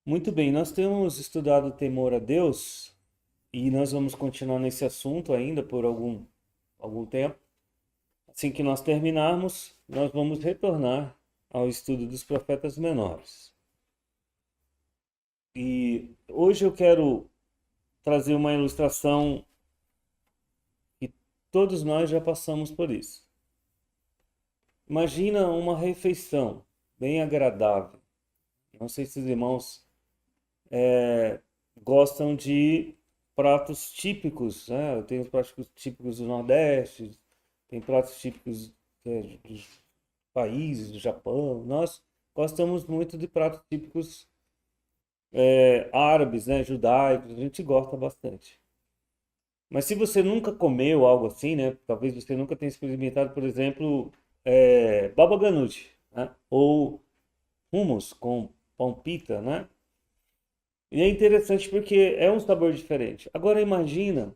Muito bem, nós temos estudado o temor a Deus e nós vamos continuar nesse assunto ainda por algum tempo. Assim que nós terminarmos, nós vamos retornar ao estudo dos profetas menores. E hoje eu quero trazer uma ilustração que todos nós já passamos por isso. Imagina uma refeição bem agradável. Não sei se os irmãos gostam de pratos típicos, né? Eu tenho os pratos típicos do Nordeste, tem pratos típicos dos países, do Japão. Nós gostamos muito de pratos típicos árabes, né? Judaicos, a gente gosta bastante. Mas se você nunca comeu algo assim, né? Talvez você nunca tenha experimentado, por exemplo, baba ganoush, né? Ou hummus com pão pita, né? E é interessante porque é um sabor diferente. Agora imagina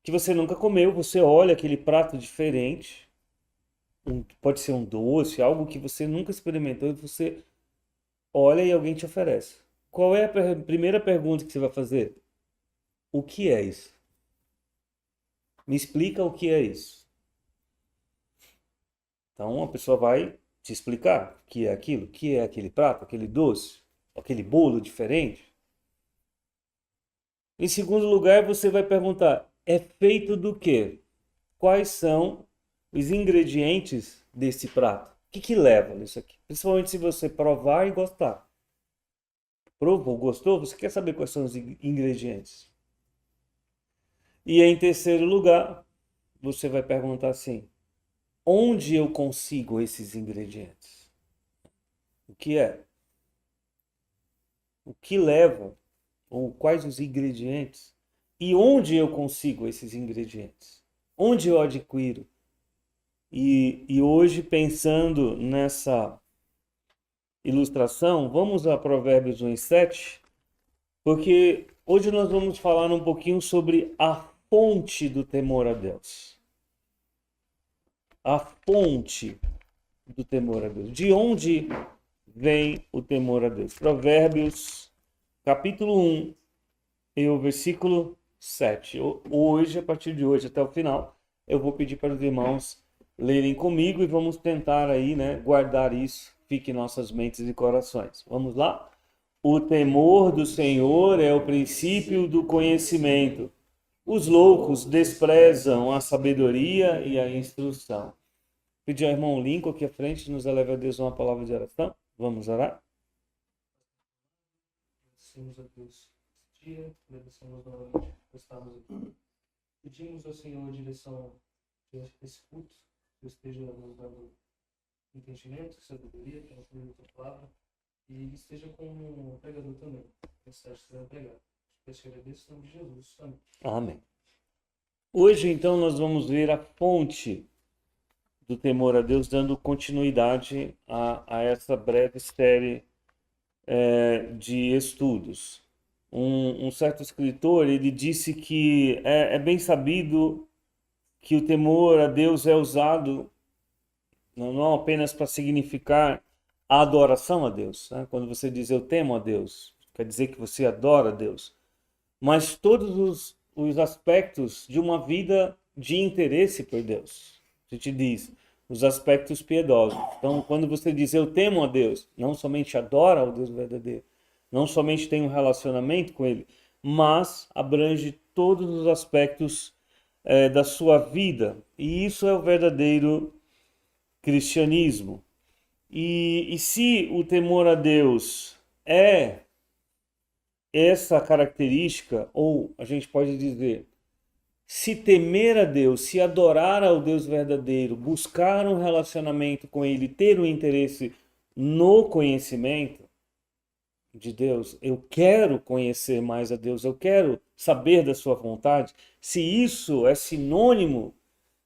que você nunca comeu, você olha aquele prato diferente, pode ser um doce, algo que você nunca experimentou, e você olha e alguém te oferece. Qual é a primeira pergunta que você vai fazer? O que é isso? Me explica o que é isso. Então a pessoa vai te explicar o que é aquilo, o que é aquele prato, aquele doce, aquele bolo diferente. Em segundo lugar, você vai perguntar: é feito do quê? Quais são os ingredientes desse prato? O que leva nisso aqui? Principalmente se você provar e gostar. Provou, gostou? Você quer saber quais são os ingredientes? E em terceiro lugar, você vai perguntar assim: onde eu consigo esses ingredientes? O que é? O que leva? Ou quais os ingredientes? E onde eu consigo esses ingredientes? Onde eu adquiro? E hoje, pensando nessa ilustração, vamos a Provérbios 1 e 7, porque hoje nós vamos falar um pouquinho sobre a fonte do temor a Deus. A fonte do temor a Deus. De onde vem o temor a Deus? Provérbios, capítulo 1, e o versículo 7. Hoje, a partir de hoje até o final, eu vou pedir para os irmãos lerem comigo e vamos tentar aí, né, guardar isso, fique em nossas mentes e corações. Vamos lá? O temor do Senhor é o princípio do conhecimento. Os loucos desprezam a sabedoria e a instrução. Pedir ao irmão Lincoln aqui à frente, nos eleve a Deus uma palavra de oração. Vamos orar? Agradecemos a Deus este dia, agradecemos novamente por estarmos aqui. Pedimos ao Senhor a direção desse culto, que esteja nos dando entendimento, sabedoria, que nós temos a palavra, e esteja com o pregador também, a mensagem será pregada. Peço que agradeço em nome de Jesus. Amém. Amém. Hoje, então, nós vamos ver a fonte do temor a Deus, dando continuidade a essa breve série de estudos. Um certo escritor, ele disse que é bem sabido que o temor a Deus é usado não apenas para significar a adoração a Deus, né? Quando você diz eu temo a Deus, quer dizer que você adora a Deus, mas todos os aspectos de uma vida de interesse por Deus. A gente diz os aspectos piedosos. Então, quando você diz eu temo a Deus, não somente adora ao Deus verdadeiro, não somente tem um relacionamento com Ele, mas abrange todos os aspectos da sua vida. E isso é o verdadeiro cristianismo. E se o temor a Deus é essa característica, ou a gente pode dizer, se temer a Deus, se adorar ao Deus verdadeiro, buscar um relacionamento com Ele, ter um interesse no conhecimento de Deus, eu quero conhecer mais a Deus, eu quero saber da sua vontade, se isso é sinônimo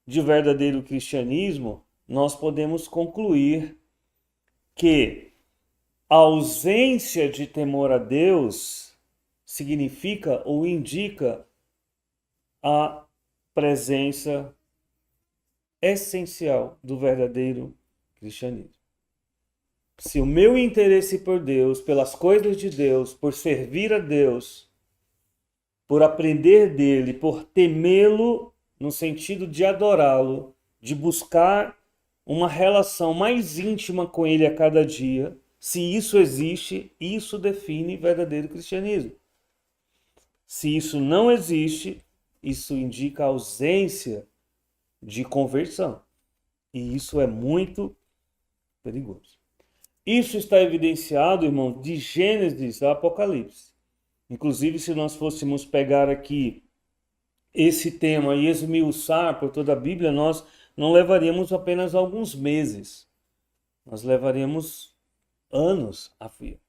de verdadeiro cristianismo, nós podemos concluir que a ausência de temor a Deus significa ou indica a presença essencial do verdadeiro cristianismo. Se o meu interesse por Deus, pelas coisas de Deus, por servir a Deus, por aprender dele, por temê-lo, no sentido de adorá-lo, de buscar uma relação mais íntima com ele a cada dia, se isso existe, isso define verdadeiro cristianismo. Se isso não existe, isso indica ausência de conversão. E isso é muito perigoso. Isso está evidenciado, irmão, de Gênesis a Apocalipse. Inclusive, se nós fôssemos pegar aqui esse tema e esmiuçar por toda a Bíblia, nós não levaríamos apenas alguns meses. Nós levaríamos anos a fio.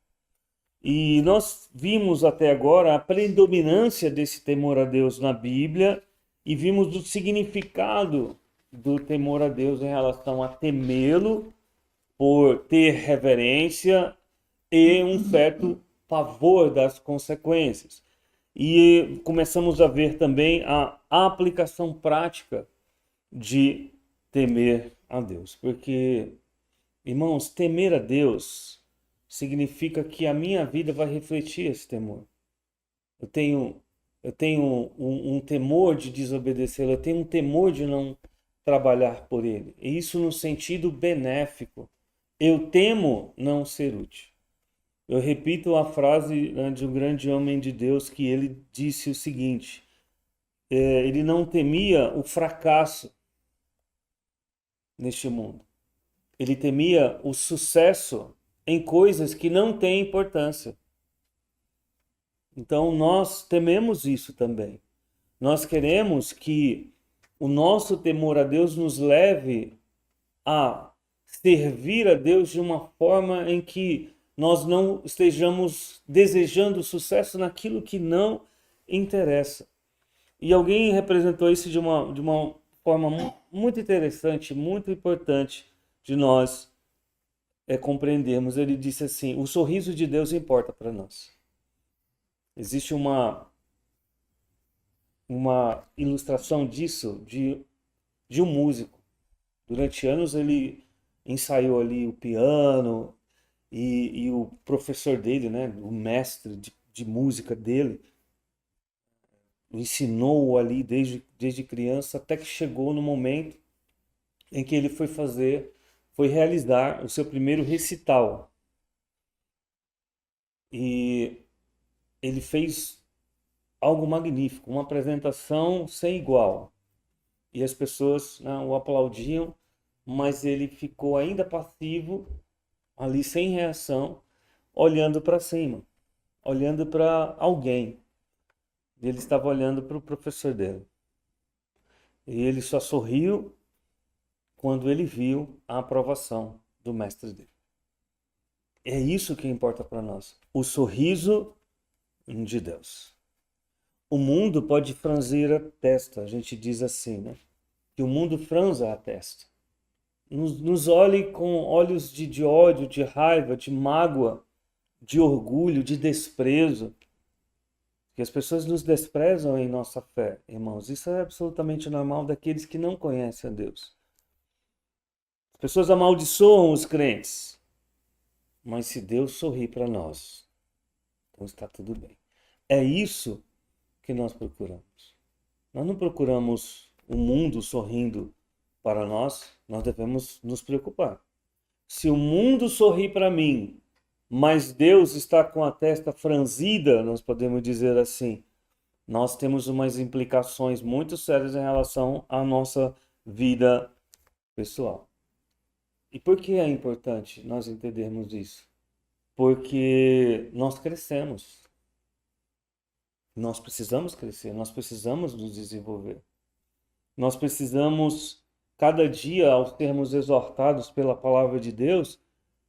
E nós vimos até agora a predominância desse temor a Deus na Bíblia e vimos o significado do temor a Deus em relação a temê-lo, por ter reverência e um certo pavor das consequências. E começamos a ver também a aplicação prática de temer a Deus. Porque, irmãos, temer a Deus significa que a minha vida vai refletir esse temor. Eu tenho um temor de desobedecê-lo, eu tenho um temor de não trabalhar por ele. E isso no sentido benéfico. Eu temo não ser útil. Eu repito a frase de um grande homem de Deus que ele disse o seguinte: ele não temia o fracasso neste mundo. Ele temia o sucesso em coisas que não têm importância. Então nós tememos isso também. Nós queremos que o nosso temor a Deus nos leve a servir a Deus de uma forma em que nós não estejamos desejando sucesso naquilo que não interessa. E alguém representou isso de uma forma muito interessante, muito importante de nós compreendermos. Ele disse assim: o sorriso de Deus importa para nós. Existe uma ilustração disso de um músico. Durante anos ele ensaiou ali o piano e o professor dele, né, o mestre de música dele, o ensinou ali desde criança até que chegou no momento em que ele foi realizar o seu primeiro recital. E ele fez algo magnífico, uma apresentação sem igual. E as pessoas, né, o aplaudiam, mas ele ficou ainda passivo, ali sem reação, olhando para cima, olhando para alguém. Ele estava olhando para o professor dele. E ele só sorriu quando ele viu a aprovação do mestre dele. É isso que importa para nós, o sorriso de Deus. O mundo pode franzir a testa, a gente diz assim, né? Que o mundo franza a testa. Nos olhe com olhos de ódio, de raiva, de mágoa, de orgulho, de desprezo. Que as pessoas nos desprezam em nossa fé, irmãos. Isso é absolutamente normal daqueles que não conhecem a Deus. As pessoas amaldiçoam os crentes. Mas se Deus sorrir para nós, então está tudo bem. É isso que nós procuramos. Nós não procuramos o mundo sorrindo para nós devemos nos preocupar. Se o mundo sorri para mim, mas Deus está com a testa franzida, nós podemos dizer assim, nós temos umas implicações muito sérias em relação à nossa vida pessoal. E por que é importante nós entendermos isso? Porque nós crescemos. Nós precisamos crescer, nós precisamos nos desenvolver. Nós precisamos, cada dia, ao sermos exortados pela palavra de Deus,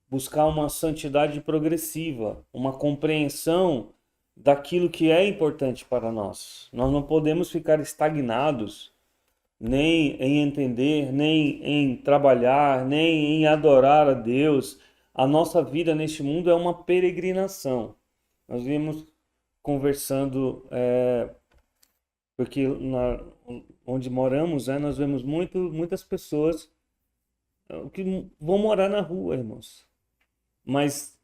buscar uma santidade progressiva, uma compreensão daquilo que é importante para nós. Nós não podemos ficar estagnados, nem em entender, nem em trabalhar, nem em adorar a Deus. A nossa vida neste mundo é uma peregrinação. Nós vimos conversando, porque onde moramos, nós vemos muitas pessoas que vão morar na rua, irmãos. Mas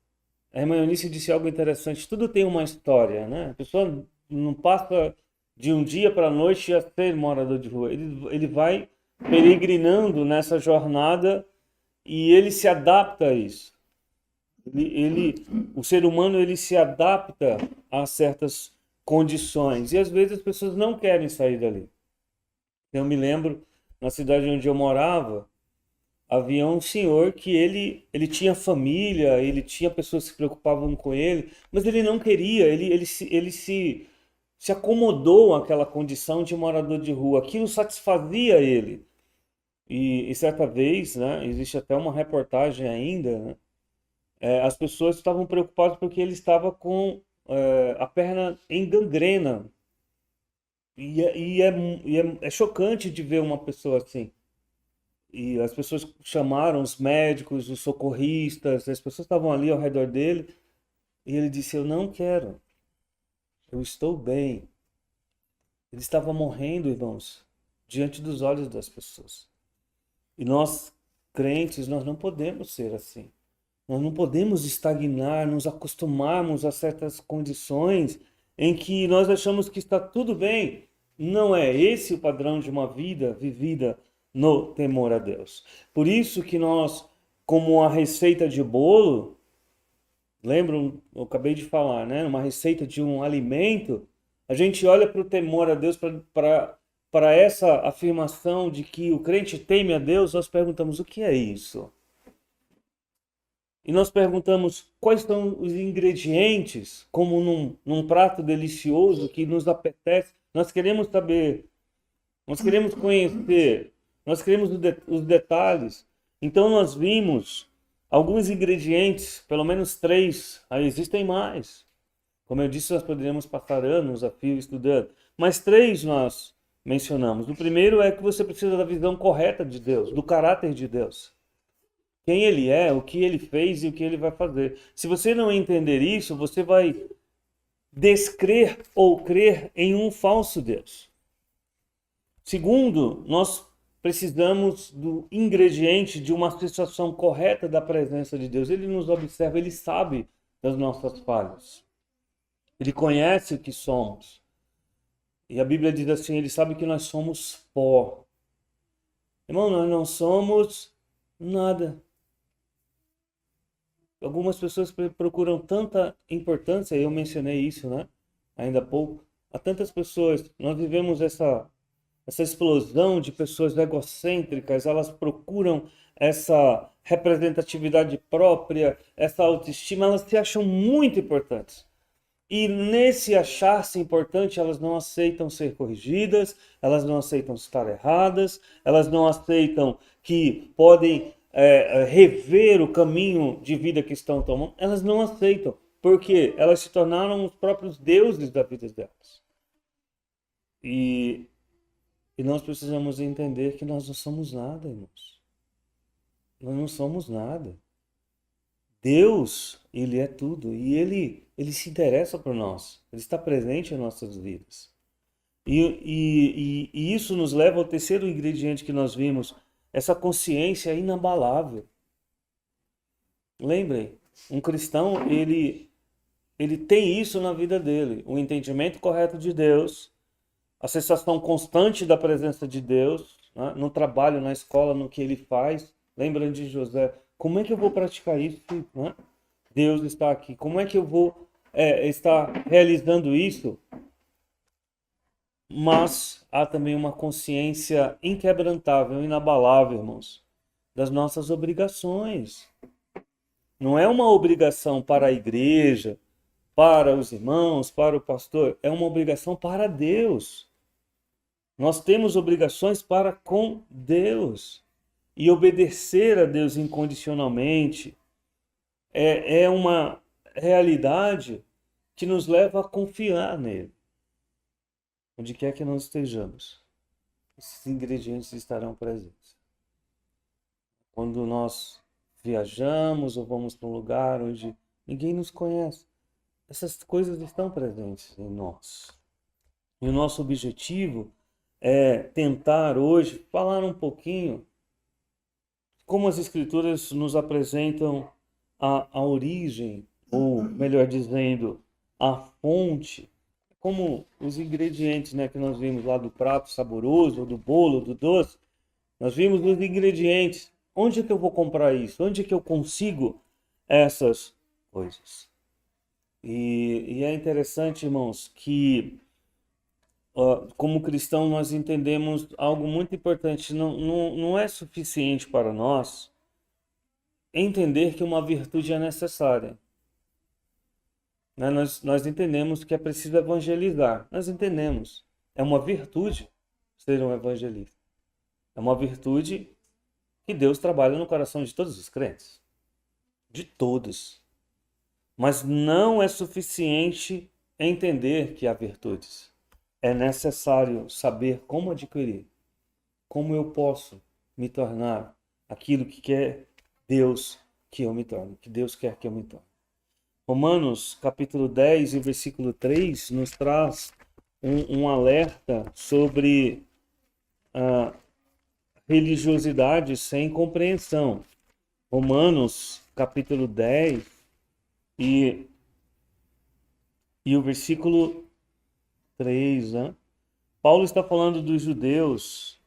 a irmã Eunice disse algo interessante. Tudo tem uma história, né? A pessoa não passa de um dia para a noite a ser morador de rua. Ele vai peregrinando nessa jornada e ele se adapta a isso. O ser humano ele se adapta a certas condições e às vezes as pessoas não querem sair dali. Eu me lembro, na cidade onde eu morava, havia um senhor que ele tinha família, ele tinha pessoas que se preocupavam com ele, mas ele não queria, se acomodou àquela condição de morador de rua, aquilo satisfazia ele. E certa vez, né, existe até uma reportagem ainda, né, as pessoas estavam preocupadas porque ele estava com a perna em gangrena. É chocante de ver uma pessoa assim. E as pessoas chamaram os médicos, os socorristas, as pessoas estavam ali ao redor dele. E ele disse: Eu não quero, eu estou bem. Ele estava morrendo, irmãos, diante dos olhos das pessoas. E nós, crentes, nós não podemos ser assim. Nós não podemos estagnar, nos acostumarmos a certas condições em que nós achamos que está tudo bem. Não é esse o padrão de uma vida vivida no temor a Deus. Por isso que nós, como a receita de bolo, lembram, eu acabei de falar, né? Uma receita de um alimento, a gente olha para o temor a Deus, para essa afirmação de que o crente teme a Deus, nós perguntamos: o que é isso? E nós perguntamos quais são os ingredientes, como num prato delicioso que nos apetece. Nós queremos saber, nós queremos conhecer, nós queremos os detalhes. Então nós vimos alguns ingredientes, pelo menos 3, aí existem mais. Como eu disse, nós poderíamos passar anos a fio estudando, mas 3 nós mencionamos. O primeiro é que você precisa da visão correta de Deus, do caráter de Deus. Quem ele é, o que ele fez e o que ele vai fazer. Se você não entender isso, você vai descrer ou crer em um falso Deus. Segundo, nós precisamos do ingrediente de uma sensação correta da presença de Deus. Ele nos observa, ele sabe das nossas falhas. Ele conhece o que somos. E a Bíblia diz assim, ele sabe que nós somos pó. Irmão, nós não somos nada. Algumas pessoas procuram tanta importância, eu mencionei isso, né? Ainda há pouco. Há tantas pessoas, nós vivemos essa explosão de pessoas egocêntricas, elas procuram essa representatividade própria, essa autoestima, elas se acham muito importantes. E nesse achar-se importante, elas não aceitam ser corrigidas, elas não aceitam estar erradas, elas não aceitam que podem rever o caminho de vida que estão tomando, elas não aceitam, porque elas se tornaram os próprios deuses da vida delas. E nós precisamos entender que nós não somos nada, irmãos. Nós não somos nada. Deus, Ele é tudo e Ele se interessa por nós. Ele está presente em nossas vidas. E isso nos leva ao terceiro ingrediente que nós vimos, essa consciência inabalável. Lembrem, um cristão, ele tem isso na vida dele, o entendimento correto de Deus, a sensação constante da presença de Deus, né? No trabalho, na escola, no que ele faz. Lembrem de José, como é que eu vou praticar isso? Né? Deus está aqui, como é que eu vou estar realizando isso? Mas há também uma consciência inquebrantável, inabalável, irmãos, das nossas obrigações. Não é uma obrigação para a igreja, para os irmãos, para o pastor, é uma obrigação para Deus. Nós temos obrigações para com Deus. E obedecer a Deus incondicionalmente é uma realidade que nos leva a confiar nele. Onde quer que nós estejamos, esses ingredientes estarão presentes. Quando nós viajamos ou vamos para um lugar onde ninguém nos conhece, essas coisas estão presentes em nós. E o nosso objetivo é tentar hoje falar um pouquinho como as Escrituras nos apresentam a origem, ou melhor dizendo, a fonte, como os ingredientes, né, que nós vimos lá do prato saboroso, do bolo, do doce, nós vimos os ingredientes. Onde é que eu vou comprar isso? Onde é que eu consigo essas coisas? E é interessante, irmãos, que como cristão nós entendemos algo muito importante. Não é suficiente para nós entender que uma virtude é necessária. Né? Nós entendemos que é preciso evangelizar. Nós entendemos. É uma virtude ser um evangelista. É uma virtude que Deus trabalha no coração de todos os crentes. De todos. Mas não é suficiente entender que há virtudes. É necessário saber como adquirir. Como eu posso me tornar aquilo que quer Deus que eu me torne. Que Deus quer que eu me torne. Romanos capítulo 10 e versículo 3 nos traz um alerta sobre a religiosidade sem compreensão. Romanos capítulo 10 e o versículo 3, né? Paulo está falando dos judeus.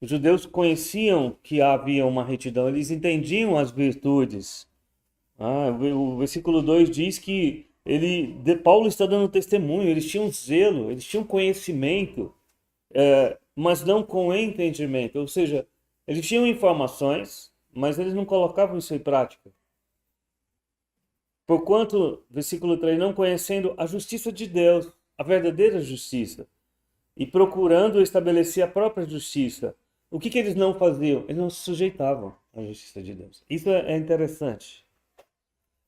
Os judeus conheciam que havia uma retidão, eles entendiam as virtudes. O versículo 2 diz que Paulo está dando testemunho, eles tinham zelo, eles tinham conhecimento, mas não com entendimento. Ou seja, eles tinham informações, mas eles não colocavam isso em prática. Porquanto, versículo 3, não conhecendo a justiça de Deus, a verdadeira justiça, e procurando estabelecer a própria justiça, o que eles não faziam? Eles não se sujeitavam à justiça de Deus. Isso é interessante.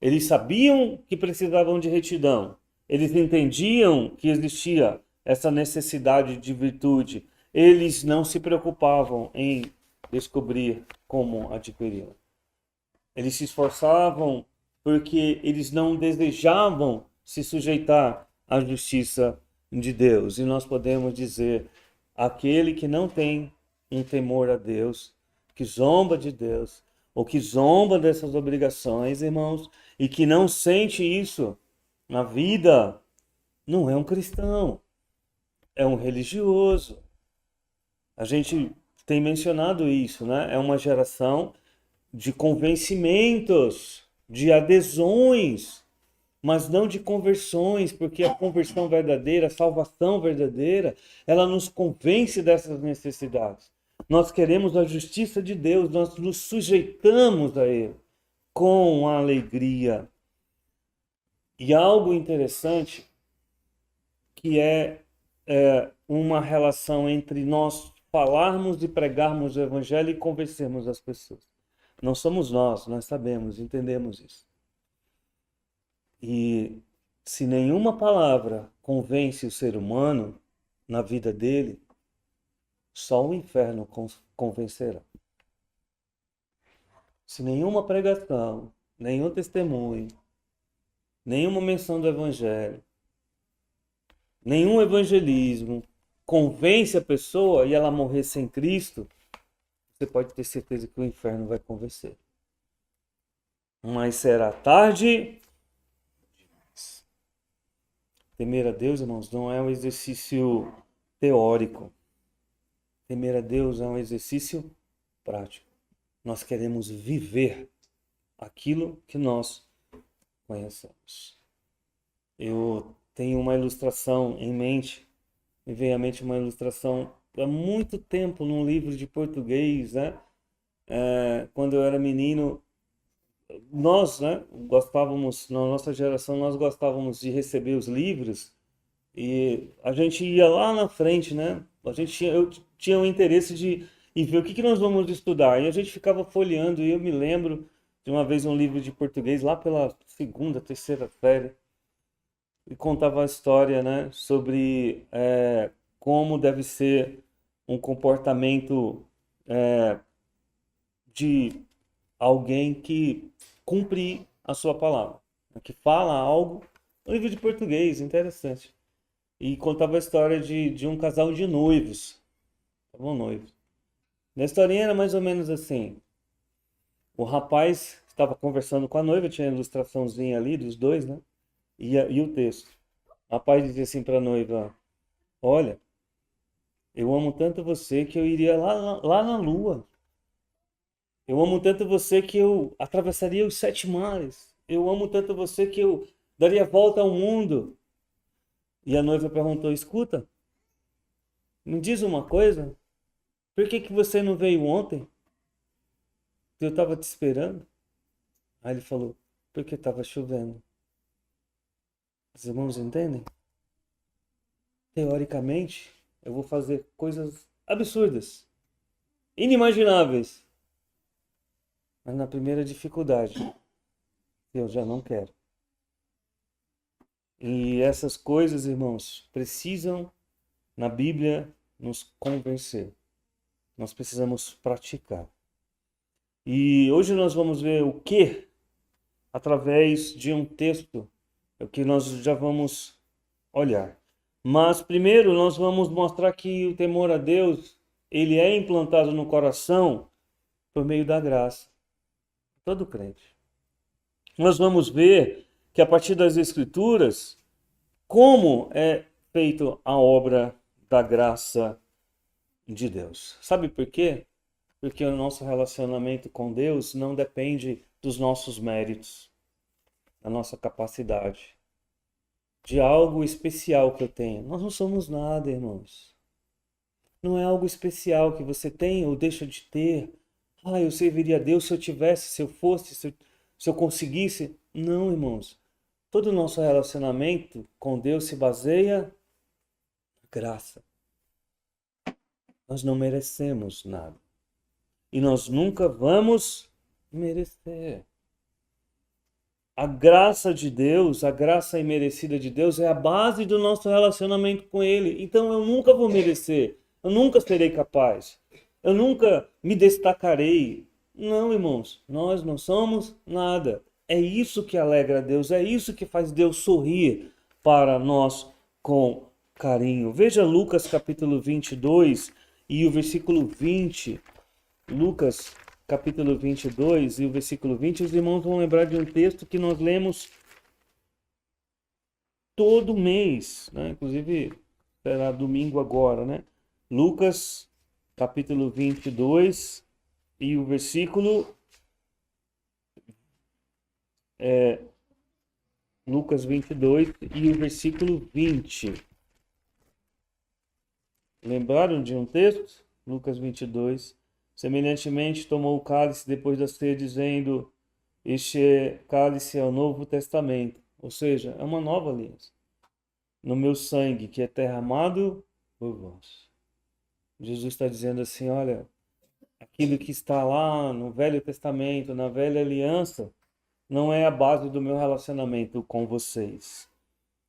Eles sabiam que precisavam de retidão. Eles entendiam que existia essa necessidade de virtude. Eles não se preocupavam em descobrir como adquiri-la. Eles se esforçavam porque eles não desejavam se sujeitar à justiça de Deus. E nós podemos dizer, aquele que não tem um temor a Deus, que zomba de Deus, ou que zomba dessas obrigações, irmãos, e que não sente isso na vida, não é um cristão, é um religioso. A gente tem mencionado isso, né? É uma geração de convencimentos, de adesões, mas não de conversões, porque a conversão verdadeira, a salvação verdadeira, ela nos convence dessas necessidades. Nós queremos a justiça de Deus, nós nos sujeitamos a Ele com alegria. E algo interessante que é uma relação entre nós falarmos e pregarmos o Evangelho e convencermos as pessoas. Não somos nós sabemos, entendemos isso. E se nenhuma palavra convence o ser humano na vida dele, só o inferno convencerá. Se nenhuma pregação, nenhum testemunho, nenhuma menção do Evangelho, nenhum evangelismo convence a pessoa e ela morrer sem Cristo, você pode ter certeza que o inferno vai convencer. Mas será tarde. Temer a Deus, irmãos, não é um exercício teórico. Temer a Deus é um exercício prático. Nós queremos viver aquilo que nós conhecemos. Eu tenho uma ilustração em mente, me veio à mente uma ilustração há muito tempo num livro de português, né? Quando eu era menino, nós, né, gostávamos, na nossa geração, nós gostávamos de receber os livros e a gente ia lá na frente, né? Eu tinha o interesse de ir ver o que nós vamos estudar. E a gente ficava folheando, e eu me lembro de uma vez um livro de português, lá pela segunda, terceira série, e contava a história, né, sobre como deve ser um comportamento de alguém que cumpre a sua palavra, que fala algo, um livro de português, interessante. E contava a história de um casal de noivos. Estavam noivos. A historinha era mais ou menos assim. O rapaz estava conversando com a noiva, tinha a ilustraçãozinha ali dos dois, né? E o texto. O rapaz dizia assim para a noiva: olha, eu amo tanto você que eu iria lá na lua. Eu amo tanto você que eu atravessaria os 7 mares. Eu amo tanto você que eu daria a volta ao mundo. E a noiva perguntou: escuta, me diz uma coisa. Por que você não veio ontem? Eu estava te esperando. Aí ele falou: porque estava chovendo. Os irmãos entendem? Teoricamente, eu vou fazer coisas absurdas, inimagináveis. Mas na primeira dificuldade, eu já não quero. E essas coisas, irmãos, precisam, na Bíblia, nos convencer. Nós precisamos praticar. E hoje nós vamos ver o que através de um texto, é o que nós já vamos olhar. Mas primeiro nós vamos mostrar que o temor a Deus, ele é implantado no coração por meio da graça. Todo crente. Nós vamos ver que a partir das Escrituras, como é feita a obra da graça de Deus. Sabe por quê? Porque o nosso relacionamento com Deus não depende dos nossos méritos, da nossa capacidade, de algo especial que eu tenho. Nós não somos nada, irmãos. Não é algo especial que você tem ou deixa de ter. Ah, eu serviria a Deus se eu tivesse, se eu fosse, se eu conseguisse. Não, irmãos. Todo o nosso relacionamento com Deus se baseia na graça. Nós não merecemos nada. E nós nunca vamos merecer. A graça de Deus, a graça imerecida de Deus é a base do nosso relacionamento com Ele. Então eu nunca vou merecer, eu nunca serei capaz, eu nunca me destacarei. Não, irmãos, nós não somos nada. É isso que alegra a Deus, é isso que faz Deus sorrir para nós com carinho. Veja Lucas capítulo 22 e o versículo 20. Lucas capítulo 22 e o versículo 20, os irmãos vão lembrar de um texto que nós lemos todo mês, né? Inclusive será domingo agora, né? Lucas capítulo 22 e o versículo Lucas 22 e o versículo 20. Lembraram de um texto? Lucas 22. Semelhantemente, tomou o cálice depois da ceia, dizendo: este cálice é o Novo Testamento, ou seja, é uma nova aliança, no meu sangue, que é derramado por vós. Jesus está dizendo assim: olha, aquilo que está lá no Velho Testamento, na Velha Aliança, não é a base do meu relacionamento com vocês.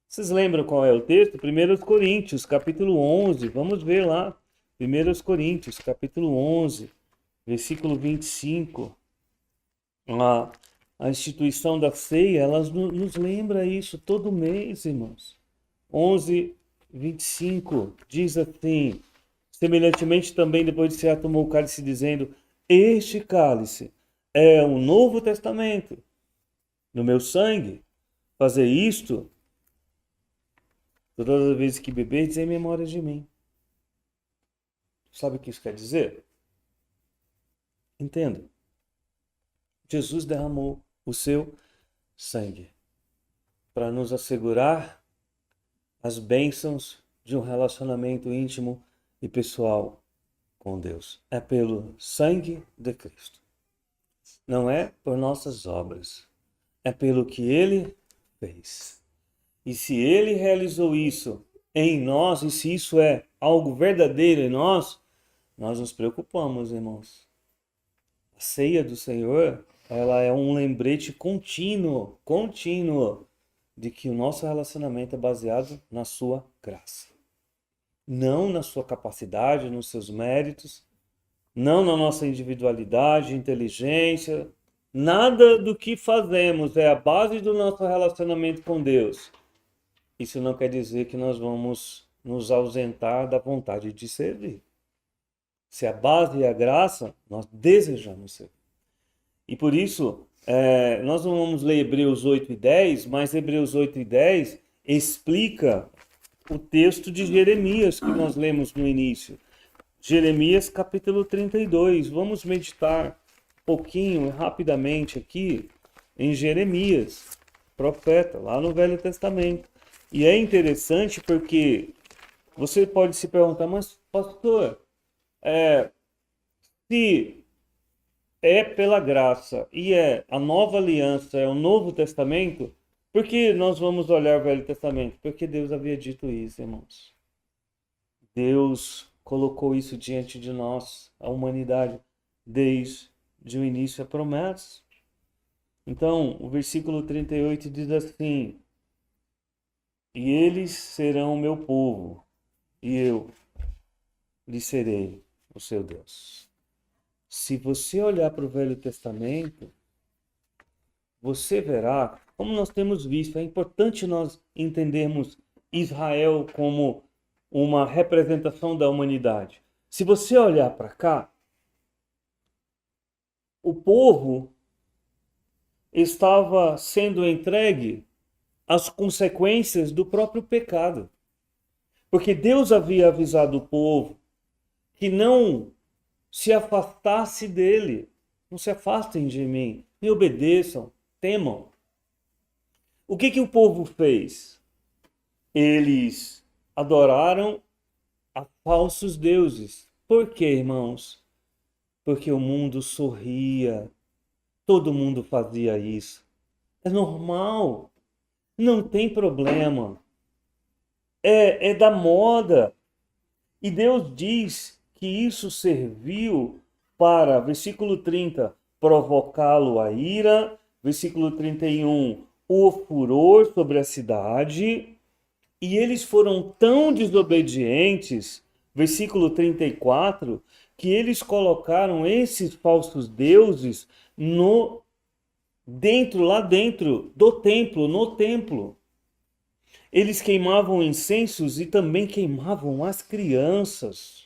Vocês lembram qual é o texto? 1 Coríntios, capítulo 11. Vamos ver lá. 1 Coríntios, capítulo 11, versículo 25. A instituição da ceia, ela nos lembra isso todo mês, irmãos. 11, 25, diz assim: semelhantemente também depois de cear tomou o cálice, dizendo: este cálice é o Novo Testamento, no meu sangue. Fazer isto, todas as vezes que beberdes, em memória de mim. Sabe o que isso quer dizer? Entenda. Jesus derramou o seu sangue para nos assegurar as bênçãos de um relacionamento íntimo e pessoal com Deus. É pelo sangue de Cristo. Não é por nossas obras. É pelo que Ele fez. E se Ele realizou isso em nós, e se isso é algo verdadeiro em nós, nós nos preocupamos, irmãos. A ceia do Senhor, ela é um lembrete contínuo de que o nosso relacionamento é baseado na sua graça. Não na sua capacidade, nos seus méritos, não na nossa individualidade, inteligência. Nada do que fazemos é a base do nosso relacionamento com Deus. Isso não quer dizer que nós vamos nos ausentar da vontade de servir. Se a base é a graça, nós desejamos servir. E por isso, Nós não vamos ler Hebreus 8 e 10, mas Hebreus 8 e 10 explica o texto de Jeremias que nós lemos no início. Jeremias capítulo 32. Vamos meditar um pouquinho, rapidamente aqui, em Jeremias, profeta, lá no Velho Testamento. E é interessante porque você pode se perguntar, mas pastor, se é pela graça e é a nova aliança, é o Novo Testamento, por que nós vamos olhar o Velho Testamento? Porque Deus havia dito isso, irmãos. Deus colocou isso diante de nós, a humanidade, desde o início a promessa. Então, o versículo 38 diz assim: E eles serão o meu povo, e eu lhes serei o seu Deus. Se você olhar para o Velho Testamento, você verá, como nós temos visto, é importante nós entendermos Israel como uma representação da humanidade. Se você olhar para cá, o povo estava sendo entregue às consequências do próprio pecado. Porque Deus havia avisado o povo que não se afastasse dele. Não se afastem de mim, me obedeçam, temam. O que o povo fez? Eles adoraram a falsos deuses. Por quê, irmãos? Porque o mundo sorria. Todo mundo fazia isso. É normal. Não tem problema. É da moda. E Deus diz que isso serviu para, versículo 30, provocá-lo a ira, versículo 31, o furor sobre a cidade, e eles foram tão desobedientes, versículo 34, que eles colocaram esses falsos deuses lá dentro do templo, no templo. Eles queimavam incensos e também queimavam as crianças.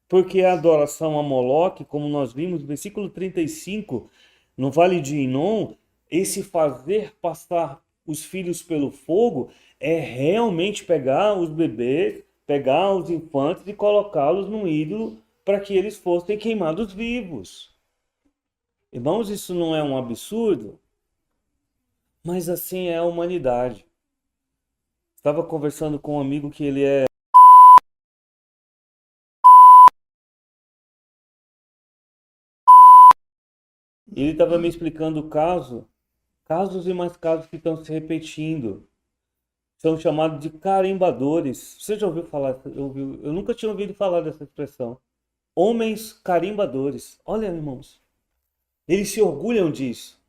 Porque a adoração a Moloque, como nós vimos, versículo 35, no Vale de Inom, esse fazer passar os filhos pelo fogo é realmente pegar os bebês, pegar os infantes e colocá-los num ídolo para que eles fossem queimados vivos. Irmãos, isso não é um absurdo? Mas assim é a humanidade. Estava conversando com um amigo que ele é ele estava me explicando casos e mais casos que estão se repetindo. São chamados de carimbadores. Você já ouviu falar? Eu nunca tinha ouvido falar dessa expressão. Homens carimbadores. Olha, irmãos. Eles se orgulham disso.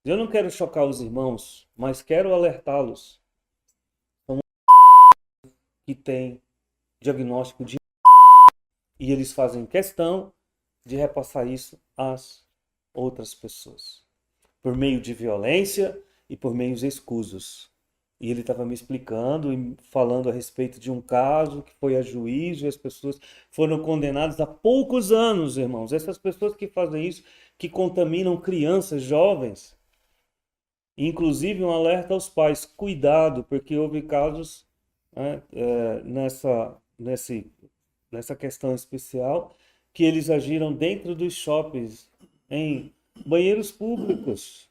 Eu não quero chocar os irmãos, mas quero alertá-los. São que têm diagnóstico de e eles fazem questão de repassar isso às outras pessoas, por meio de violência e por meios escusos. E ele estava me explicando e falando a respeito de um caso que foi a juízo e as pessoas foram condenadas há poucos anos, irmãos. Essas pessoas que fazem isso, que contaminam crianças, jovens. Inclusive um alerta aos pais, cuidado, porque houve casos, né, nessa questão especial, que eles agiram dentro dos shoppings, em banheiros públicos.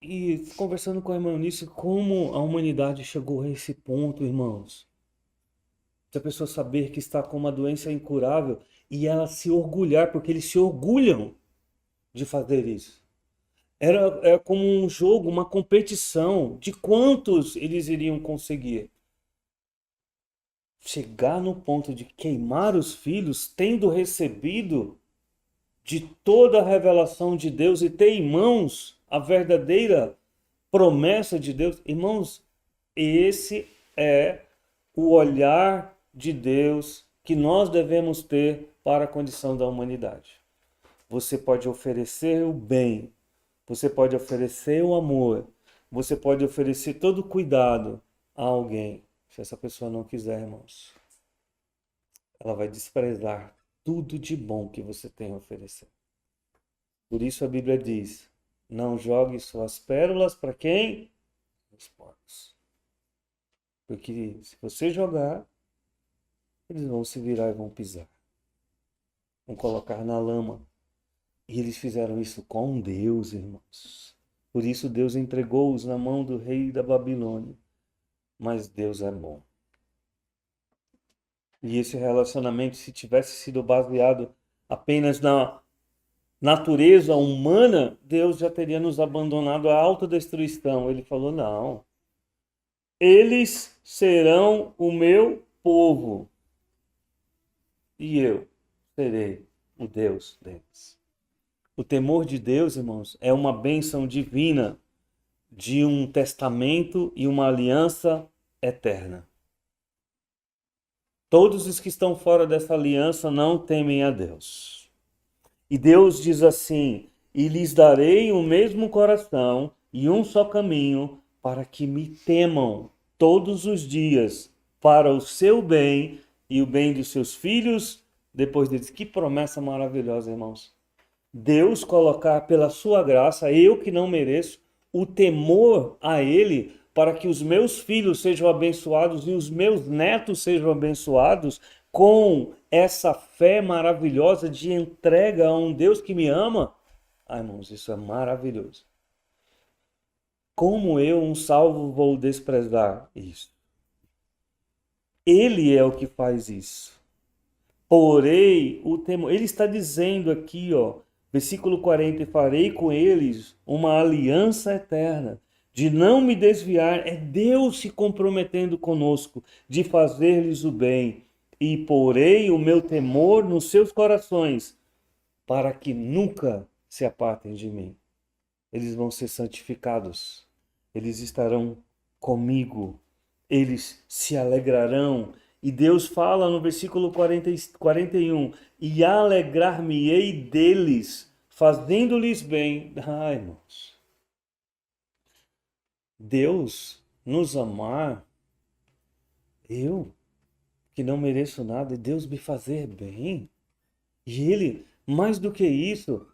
E conversando com a irmã Eunice, como a humanidade chegou a esse ponto, irmãos. Se a pessoa saber que está com uma doença incurável e ela se orgulhar, porque eles se orgulham de fazer isso. Era como um jogo, uma competição de quantos eles iriam conseguir. Chegar no ponto de queimar os filhos, tendo recebido de toda a revelação de Deus e ter em mãos a verdadeira promessa de Deus. Irmãos, esse é o olhar de Deus que nós devemos ter para a condição da humanidade. Você pode oferecer o bem, você pode oferecer o amor, você pode oferecer todo o cuidado a alguém. Se essa pessoa não quiser, irmãos, ela vai desprezar tudo de bom que você tem a oferecer. Por isso a Bíblia diz: não jogue suas pérolas para quem? Os porcos. Porque se você jogar, eles vão se virar e vão pisar. Vão colocar na lama. E eles fizeram isso com Deus, irmãos. Por isso Deus entregou-os na mão do rei da Babilônia. Mas Deus é bom. E esse relacionamento, se tivesse sido baseado apenas na natureza humana, Deus já teria nos abandonado à autodestruição. Ele falou: não. Eles serão o meu povo. E eu serei o Deus deles. O temor de Deus, irmãos, é uma bênção divina de um testamento e uma aliança eterna. Todos os que estão fora dessa aliança não temem a Deus. E Deus diz assim: e lhes darei o mesmo coração e um só caminho para que me temam todos os dias para o seu bem e o bem de seus filhos depois deles. Que promessa maravilhosa, irmãos. Deus colocar pela sua graça, eu que não mereço, o temor a Ele para que os meus filhos sejam abençoados e os meus netos sejam abençoados com essa fé maravilhosa de entrega a um Deus que me ama. Ai, irmãos, isso é maravilhoso. Como eu, um salvo, vou desprezar isso? Ele é o que faz isso. Porém, o temor. Ele está dizendo aqui, versículo 40, e farei com eles uma aliança eterna, de não me desviar. É Deus se comprometendo conosco, de fazer-lhes o bem. E porei o meu temor nos seus corações, para que nunca se apartem de mim. Eles vão ser santificados. Eles estarão comigo. Eles se alegrarão. E Deus fala no versículo 41, e alegrar-me-ei deles, fazendo-lhes bem. Ai, irmãos. Deus nos amar, eu, que não mereço nada, Deus me fazer bem. E Ele, mais do que isso,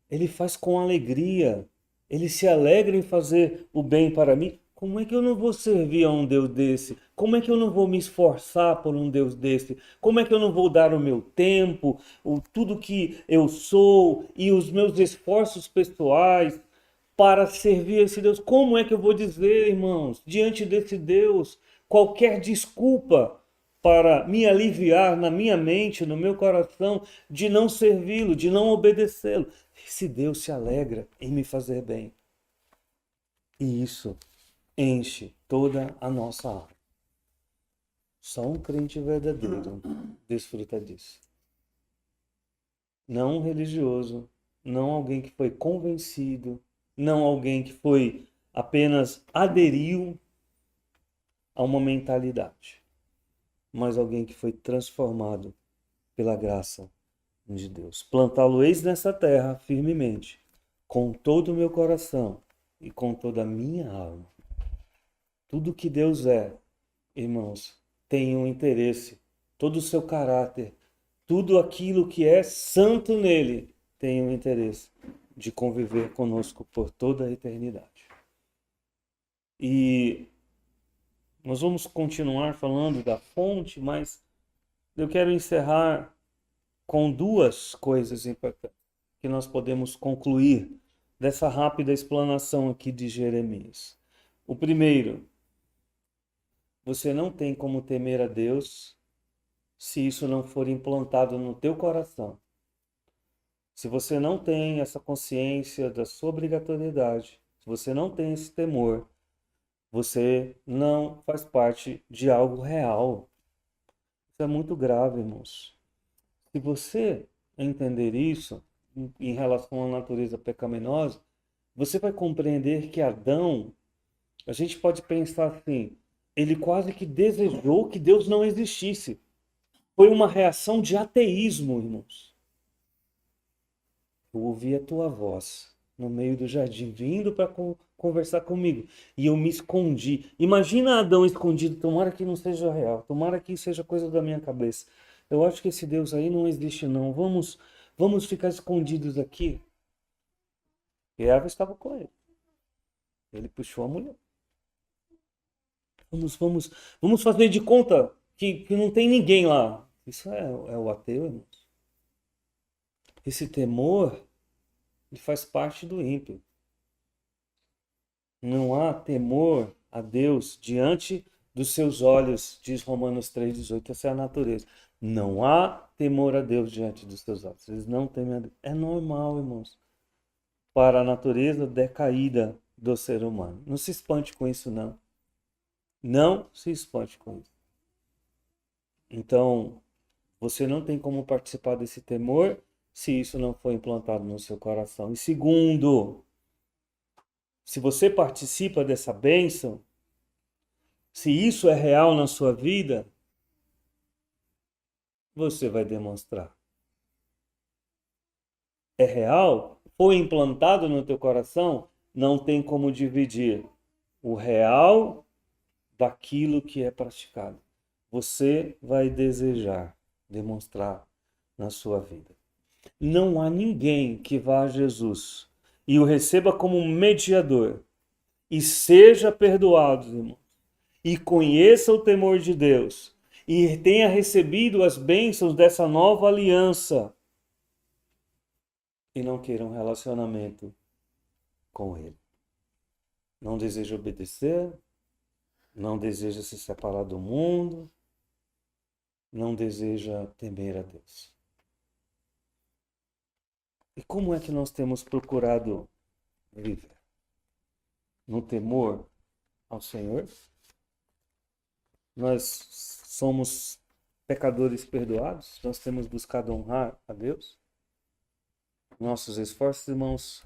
Ele faz com alegria. Ele se alegra em fazer o bem para mim. Como é que eu não vou servir a um Deus desse? Como é que eu não vou me esforçar por um Deus desse? Como é que eu não vou dar o meu tempo, tudo que eu sou e os meus esforços pessoais para servir esse Deus? Como é que eu vou dizer, irmãos, diante desse Deus, qualquer desculpa para me aliviar na minha mente, no meu coração, de não servi-lo, de não obedecê-lo? Esse Deus se alegra em me fazer bem. E isso enche toda a nossa alma. Só um crente verdadeiro desfruta disso. Não um religioso, não alguém que foi convencido, não alguém que foi apenas aderiu a uma mentalidade, mas alguém que foi transformado pela graça de Deus. Plantá-lo-eis nessa terra firmemente, com todo o meu coração e com toda a minha alma. Tudo que Deus é, irmãos, tem um interesse. Todo o seu caráter, tudo aquilo que é santo nele, tem um interesse de conviver conosco por toda a eternidade. E nós vamos continuar falando da fonte, mas eu quero encerrar com duas coisas importantes que nós podemos concluir dessa rápida explanação aqui de Jeremias. O primeiro, você não tem como temer a Deus se isso não for implantado no teu coração. Se você não tem essa consciência da sua obrigatoriedade, se você não tem esse temor, você não faz parte de algo real. Isso é muito grave, irmãos. Se você entender isso em relação à natureza pecaminosa, você vai compreender que Adão, a gente pode pensar assim, ele quase que desejou que Deus não existisse. Foi uma reação de ateísmo, irmãos. Eu ouvi a tua voz no meio do jardim, vindo para conversar comigo. E eu me escondi. Imagina Adão escondido. Tomara que não seja real. Tomara que seja coisa da minha cabeça. eu acho que esse Deus aí não existe não. Vamos ficar escondidos aqui. E Eva estava com ele. Ele puxou a mulher. Vamos fazer de conta que não tem ninguém lá. Isso é o ateu, irmãos. Esse temor, ele faz parte do ímpio. Não há temor a Deus diante dos seus olhos, diz Romanos 3,18. Essa é a natureza. Não há temor a Deus diante dos seus olhos. Eles não temem a Deus. É normal, irmãos, para a natureza decaída do ser humano. Não se espante com isso, não. Não se espante com isso. Então, você não tem como participar desse temor se isso não for implantado no seu coração. E segundo, se você participa dessa bênção, se isso é real na sua vida, você vai demonstrar. É real? Foi implantado no teu coração? Não tem como dividir o real daquilo que é praticado. Você vai desejar demonstrar na sua vida. Não há ninguém que vá a Jesus e o receba como mediador e seja perdoado, irmão, e conheça o temor de Deus e tenha recebido as bênçãos dessa nova aliança e não queira um relacionamento com Ele. Não deseja obedecer, não deseja se separar do mundo, não deseja temer a Deus. E como é que nós temos procurado viver? No temor ao Senhor? Nós somos pecadores perdoados? Nós temos buscado honrar a Deus? Nossos esforços, irmãos,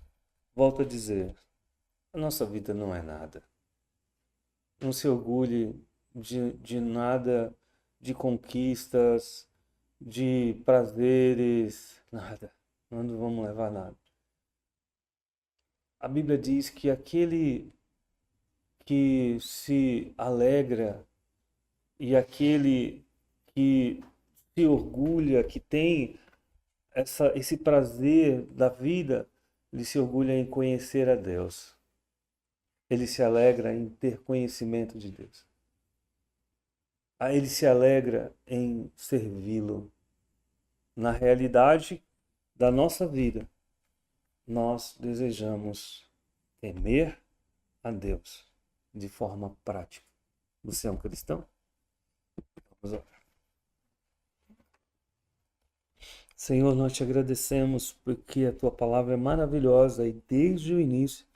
volto a dizer, a nossa vida não é nada. Não se orgulhe de nada, de conquistas, de prazeres, nada. Nós não vamos levar nada. A Bíblia diz que aquele que se alegra e aquele que se orgulha, que tem esse prazer da vida, ele se orgulha em conhecer a Deus. Ele se alegra em ter conhecimento de Deus. Ele se alegra em servi-lo. Na realidade da nossa vida, nós desejamos temer a Deus de forma prática. Você é um cristão? Vamos orar. Senhor, nós te agradecemos porque a tua palavra é maravilhosa e desde o início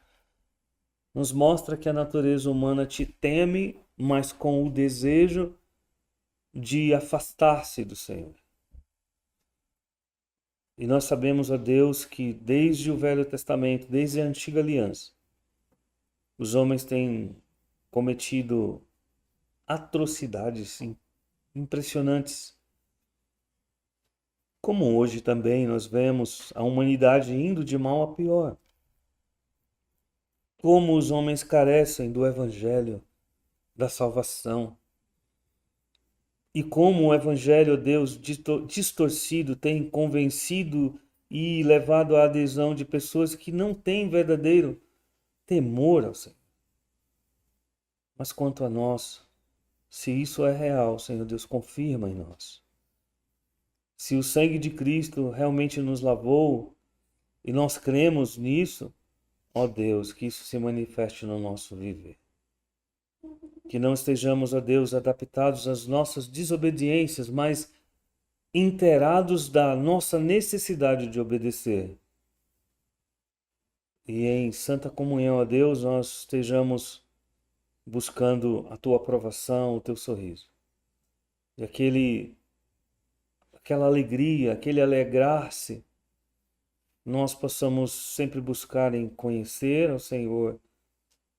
nos mostra que a natureza humana te teme, mas com o desejo de afastar-se do Senhor. E nós sabemos, ó Deus, que desde o Velho Testamento, desde a Antiga Aliança, os homens têm cometido atrocidades impressionantes. Como hoje também nós vemos a humanidade indo de mal a pior. Como os homens carecem do Evangelho, da salvação. E como o Evangelho, Deus, distorcido, tem convencido e levado à adesão de pessoas que não têm verdadeiro temor ao Senhor. Mas quanto a nós, se isso é real, Senhor Deus, confirma em nós. Se o sangue de Cristo realmente nos lavou e nós cremos nisso, ó Deus, que isso se manifeste no nosso viver. Que não estejamos, ó Deus, adaptados às nossas desobediências, mas inteirados da nossa necessidade de obedecer. E em santa comunhão, ó Deus, nós estejamos buscando a tua aprovação, o teu sorriso. E aquela alegria, aquele alegrar-se, nós possamos sempre buscar em conhecer ao Senhor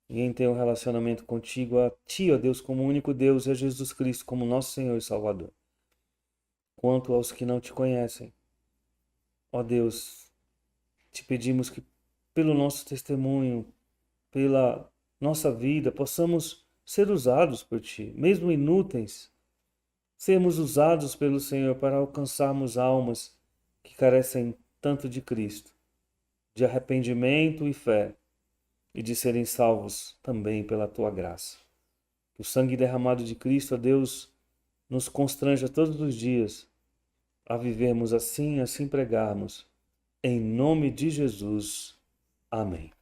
e em ter um relacionamento contigo, a Ti, ó Deus, como único Deus, e a Jesus Cristo como nosso Senhor e Salvador. Quanto aos que não Te conhecem, ó Deus, Te pedimos que pelo nosso testemunho, pela nossa vida, possamos ser usados por Ti, mesmo inúteis, sermos usados pelo Senhor para alcançarmos almas que carecem tanto de Cristo, de arrependimento e fé, e de serem salvos também pela tua graça. Que o sangue derramado de Cristo, ó Deus, nos constranja todos os dias a vivermos assim, assim pregarmos. Em nome de Jesus. Amém.